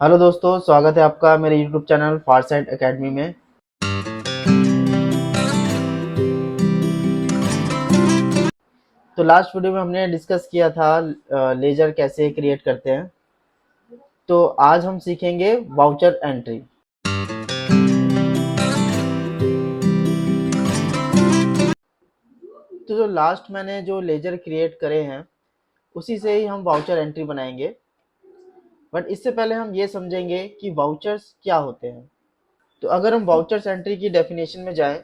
Hello दोस्तों, स्वागत है आपका मेरे YouTube चैनल फारसाइट एकेडमी में। तो लास्ट वीडियो में हमने डिस्कस किया था लेजर कैसे क्रिएट करते हैं। तो आज हम सीखेंगे वाउचर एंट्री। तो जो लास्ट मैंने जो लेजर क्रिएट करे हैं उसी से ही हम वाउचर एंट्री बनाएंगे। बट इससे पहले हम ये समझेंगे कि वाउचर्स क्या होते हैं। तो अगर हम वाउचर्स एंट्री की डेफिनेशन में जाएं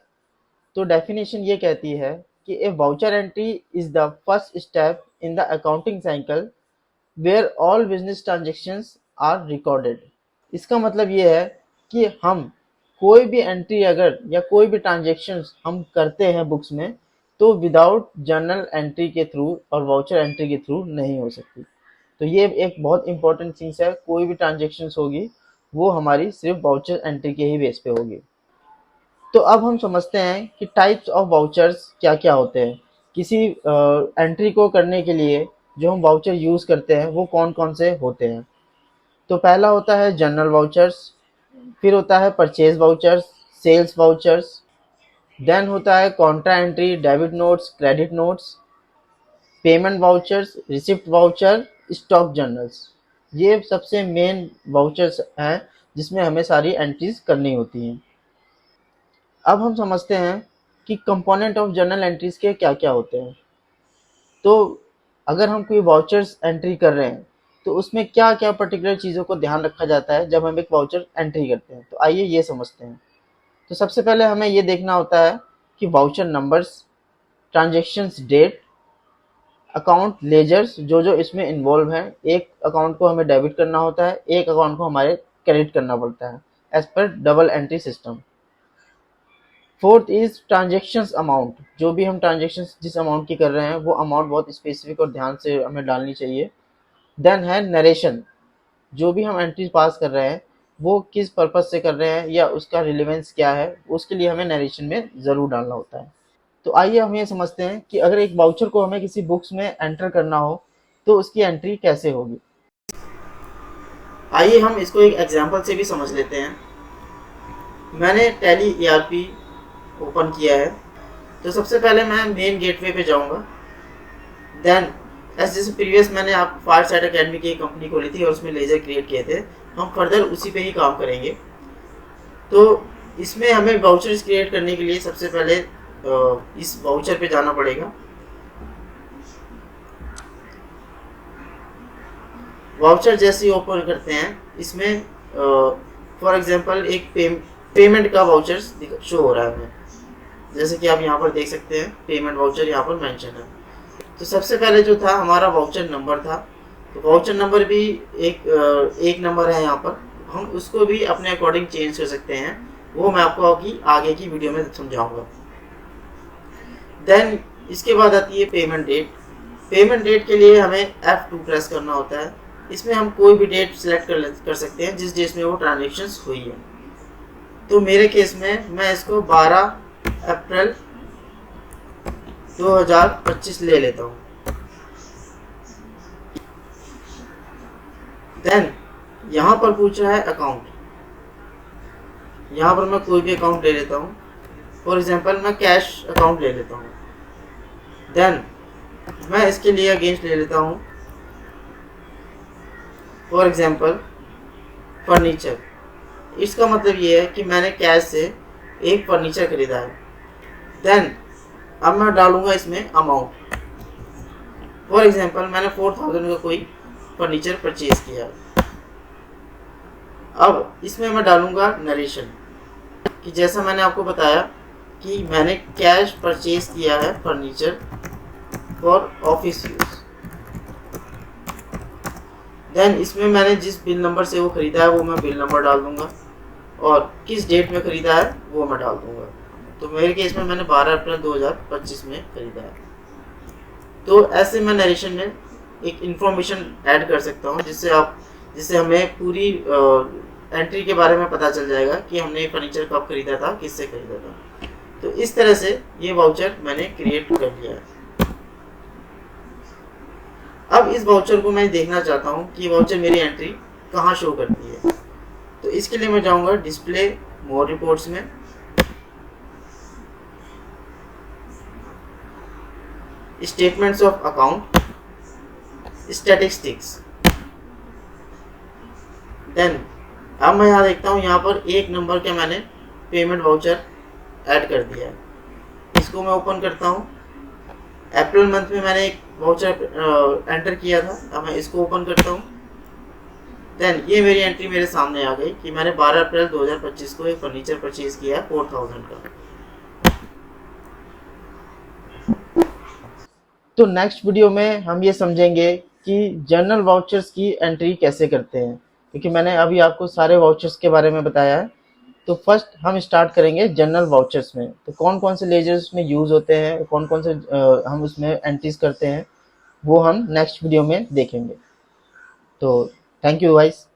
तो डेफिनेशन ये कहती है कि a voucher entry is the first step in the accounting cycle where all business transactions are recorded. इसका मतलब ये है कि हम कोई भी एंट्री अगर या कोई भी ट्रांजेक्शन्स हम करते हैं बुक्स में तो विदाउट जर्नल एंट्री के थ्रू और वाउचर एंट्री के थ्रू नहीं हो सकती। तो ये एक बहुत इंपॉर्टेंट चीज़ है, कोई भी ट्रांजेक्शन्स होगी वो हमारी सिर्फ वाउचर एंट्री के ही बेस पे होगी। तो अब हम समझते हैं कि टाइप्स ऑफ वाउचर्स क्या क्या होते हैं। किसी एंट्री को करने के लिए जो हम वाउचर यूज़ करते हैं वो कौन कौन से होते हैं। तो पहला होता है जनरल वाउचर्स, फिर होता है purchase vouchers, sales vouchers, then होता है contra entry, debit notes, credit notes, payment vouchers, receipt voucher, stock journals. ये सबसे मेन वाउचर्स हैं जिसमें हमें सारी एंट्रीज करनी होती हैं। अब हम समझते हैं कि कंपोनेंट ऑफ जर्नल एंट्रीज के क्या क्या होते हैं। तो अगर हम कोई वाउचर्स एंट्री कर रहे हैं तो उसमें क्या क्या पर्टिकुलर चीज़ों को ध्यान रखा जाता है जब हम एक वाउचर एंट्री करते हैं। तो आइए ये समझते हैं। तो सबसे पहले हमें ये देखना होता है कि voucher numbers, transactions date, account ledgers जो जो इसमें इन्वॉल्व हैं। एक अकाउंट को हमें डेबिट करना होता है, एक अकाउंट को हमारे क्रेडिट करना पड़ता है as per double entry system. Fourth is transactions amount, जो भी हम ट्रांजेक्शन्स जिस अमाउंट की कर रहे हैं वो अमाउंट बहुत स्पेसिफिक और ध्यान से हमें डालनी चाहिए। देन है नरेशन, जो भी हम एंट्रीज पास कर रहे हैं वो किस पर्पज से कर रहे हैं या उसका रिलेवेंस क्या है, उसके लिए हमें नरेशन में ज़रूर डालना होता है। तो आइए हम ये समझते हैं कि अगर एक वाउचर को हमें किसी बुक्स में एंटर करना हो तो उसकी एंट्री कैसे होगी। आइए हम इसको एक एग्जाम्पल से भी समझ लेते हैं। मैंने टैली ERP ओपन किया है। तो सबसे पहले मैं मेन गेटवे पे जाऊंगा। देन जैसे प्रीवियस मैंने आप फारसाइट एकेडमी की कंपनी खोली थी और उसमें लेजर क्रिएट किए थे, हम फर्दर उसी पे ही काम करेंगे। तो इसमें हमें वाउचर्स क्रिएट करने के लिए सबसे पहले इस वाउचर पे जाना पड़ेगा। वाउचर जैसे ही ओपन करते हैं इसमें फॉर एग्जांपल एक पेमेंट का वाउचर शो हो रहा है हमें, जैसे कि आप यहाँ पर देख सकते हैं पेमेंट वाउचर यहाँ पर मेंशन है। तो सबसे पहले जो था हमारा वाउचर नंबर था। तो वाउचर नंबर भी एक नंबर है यहाँ पर, हम उसको भी अपने अकॉर्डिंग चेंज कर सकते हैं, वो मैं आपको आगे की वीडियो में समझाऊंगा। देन इसके बाद आती है पेमेंट डेट। पेमेंट डेट के लिए हमें F2 प्रेस करना होता है। इसमें हम कोई भी डेट सेलेक्ट कर सकते हैं जिस डेट में वो ट्रांजेक्शन्स हुई है। तो मेरे केस में मैं इसको 12 अप्रैल 2025 ले लेता हूँ। देन यहाँ पर पूछ रहा है अकाउंट, यहाँ पर मैं कोई भी अकाउंट ले लेता हूँ। फॉर एग्जांपल मैं कैश अकाउंट ले लेता हूँ। देन मैं इसके लिए अगेंस्ट ले लेता हूँ फॉर एग्जांपल फर्नीचर। इसका मतलब ये है कि मैंने कैश से एक फर्नीचर खरीदा है। देन अब मैं डालूंगा इसमें अमाउंट। फॉर एग्जांपल मैंने 4000 का कोई फर्नीचर परचेज किया। अब इसमें मैं डालूंगा नरेशन कि जैसा मैंने आपको बताया कि मैंने कैश परचेज किया है furniture for office use. Then इसमें मैंने जिस बिल नंबर से वो ख़रीदा है वो मैं बिल नंबर डाल दूंगा और किस डेट में ख़रीदा है वो मैं डाल दूंगा। तो मेरे केस में मैंने 12 अप्रैल 2025 में ख़रीदा है। तो ऐसे मैं नरेशन में एक इन्फॉर्मेशन ऐड कर सकता हूँ जिससे हमें पूरी एंट्री के बारे में पता चल जाएगा कि हमने फर्नीचर कब खरीदा था, किससे खरीदा था। तो इस तरह से ये वाउचर मैंने क्रिएट कर लिया है। अब इस वाउचर को मैं देखना चाहता हूँ कि वाउचर मेरी एंट्री कहाँ शो करती है। तो इसके लिए मैं जाऊंगा डिस्प्ले मोर रिपोर्ट्स में, statements of account, statistics. Then अब मैं यहाँ देखता हूँ, यहाँ पर एक नंबर का मैंने पेमेंट वाउचर ऐड कर दिया है। इसको मैं ओपन करता हूँ। अप्रैल मंथ में मैंने एक वाउचर एंटर किया था। अब मैं इसको ओपन करता हूँ। देन ये मेरी एंट्री मेरे सामने आ गई कि मैंने 12 अप्रैल 2025 को एक फर्नीचर परचेज किया है 4000 का। तो नेक्स्ट वीडियो में हम ये समझेंगे कि जर्नल वाउचर्स की एंट्री कैसे करते हैं, क्योंकि मैंने अभी आपको सारे वाउचर्स के बारे में बताया है। तो फर्स्ट हम स्टार्ट करेंगे जनरल वाउचर्स में। तो कौन कौन से लेजर्स में यूज़ होते हैं, कौन कौन से हम उसमें एंट्रीज करते हैं, वो हम नेक्स्ट वीडियो में देखेंगे। तो थैंक यू गाइस।